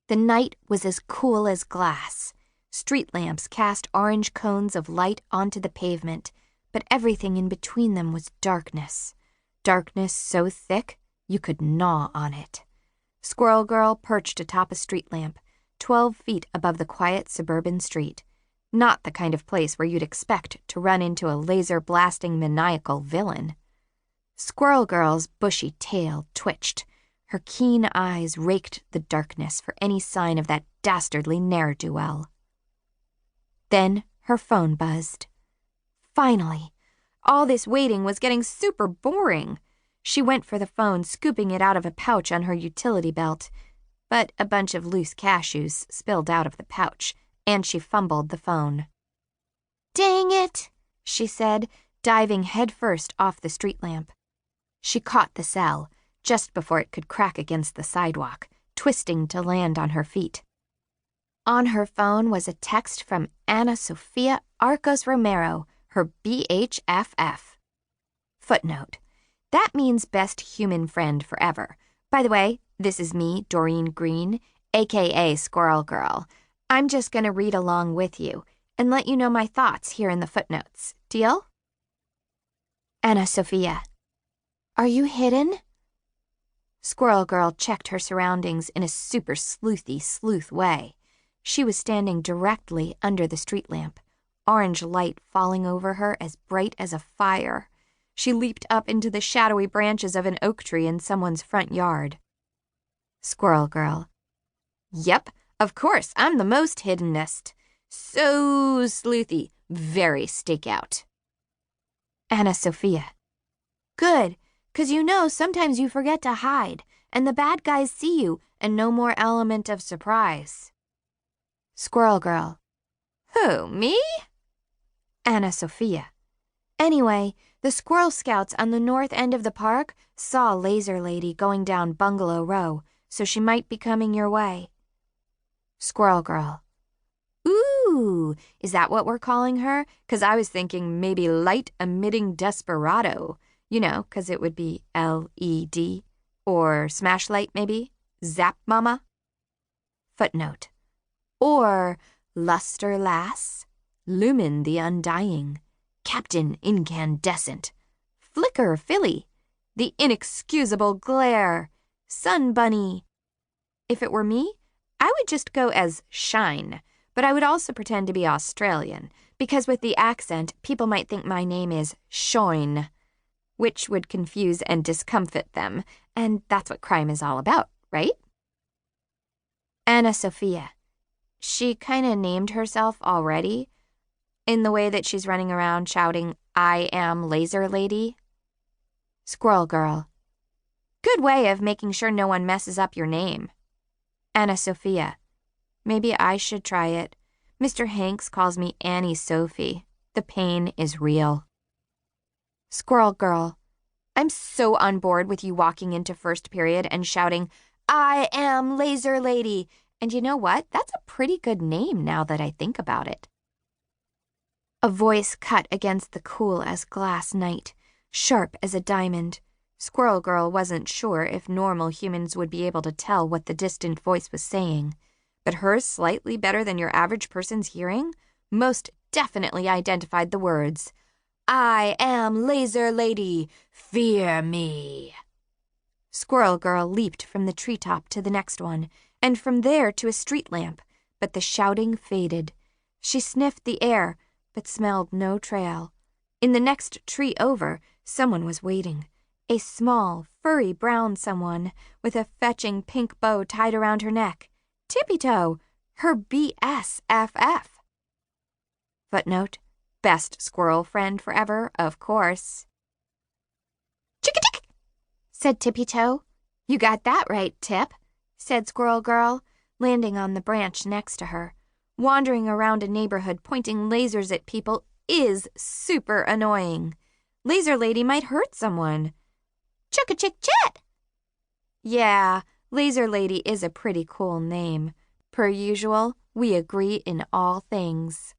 The night was as cool as glass. Street lamps cast orange cones of light onto the pavement, but everything in between them was darkness. Darkness so thick you could gnaw on it. Squirrel Girl perched atop a street lamp, 12 feet above the quiet suburban street. Not the kind of place where you'd expect to run into a laser-blasting maniacal villain. Squirrel Girl's bushy tail twitched. Her keen eyes raked the darkness for any sign of that dastardly ne'er-do-well. Then her phone buzzed. Finally! All this waiting was getting super boring. She went for the phone, scooping it out of a pouch on her utility belt. But a bunch of loose cashews spilled out of the pouch, and she fumbled the phone. "Dang it," she said, diving headfirst off the street lamp. She caught the cell, just before it could crack against the sidewalk, twisting to land on her feet. On her phone was a text from Sofia Arcos Romero, her BHFF. Footnote: that means best human friend forever. By the way, this is me, Doreen Green, aka Squirrel Girl. I'm just going to read along with you and let you know my thoughts here in the footnotes. Deal? Sofia: are you hidden? Squirrel Girl checked her surroundings in a super sleuthy sleuth way. She was standing directly under the street lamp, orange light falling over her as bright as a fire. She leaped up into the shadowy branches of an oak tree in someone's front yard. Squirrel Girl: yep, of course, I'm the most hiddenest. So sleuthy, very stakeout. Sofia: good, 'cause you know sometimes you forget to hide, and the bad guys see you, and no more element of surprise. Squirrel Girl: who, me? Sofia: anyway, the Squirrel Scouts on the north end of the park saw Laser Lady going down Bungalow Row, so she might be coming your way. Squirrel Girl: ooh, is that what we're calling her? 'Cause I was thinking maybe light-emitting desperado. You know, 'cause it would be LED. Or Smashlight, maybe? Zap Mama? Footnote: or Luster Lass, Lumen the Undying, Captain Incandescent, Flicker Filly, The Inexcusable Glare, Sun Bunny. If it were me, I would just go as Shine, but I would also pretend to be Australian, because with the accent, people might think my name is Shoin, which would confuse and discomfit them, and that's what crime is all about, right? Sofia: she kinda named herself already, in the way that she's running around shouting, "I am Laser Lady." Squirrel Girl: good way of making sure no one messes up your name. Sofia: maybe I should try it. Mr. Hanks calls me Annie Sophie. The pain is real. Squirrel Girl: I'm so on board with you walking into first period and shouting, "I am Laser Lady." And you know what? That's a pretty good name now that I think about it. A voice cut against the cool-as-glass night, sharp as a diamond. Squirrel Girl wasn't sure if normal humans would be able to tell what the distant voice was saying, but hers, slightly better than your average person's hearing, most definitely identified the words, "I am Laser Lady, fear me." Squirrel Girl leaped from the treetop to the next one, and from there to a street lamp, but the shouting faded. She sniffed the air, but smelled no trail. In the next tree over, someone was waiting. A small, furry brown someone, with a fetching pink bow tied around her neck. Tippy-toe, her BSFF. Footnote: best squirrel friend forever, of course. "Chick-a-tick," said Tippy-toe. "You got that right, Tip," said Squirrel Girl, landing on the branch next to her. Wandering around a neighborhood pointing lasers at people is super annoying. Laser Lady might hurt someone. Chuck-a-chick-chat! Yeah, Laser Lady is a pretty cool name. Per usual, we agree in all things.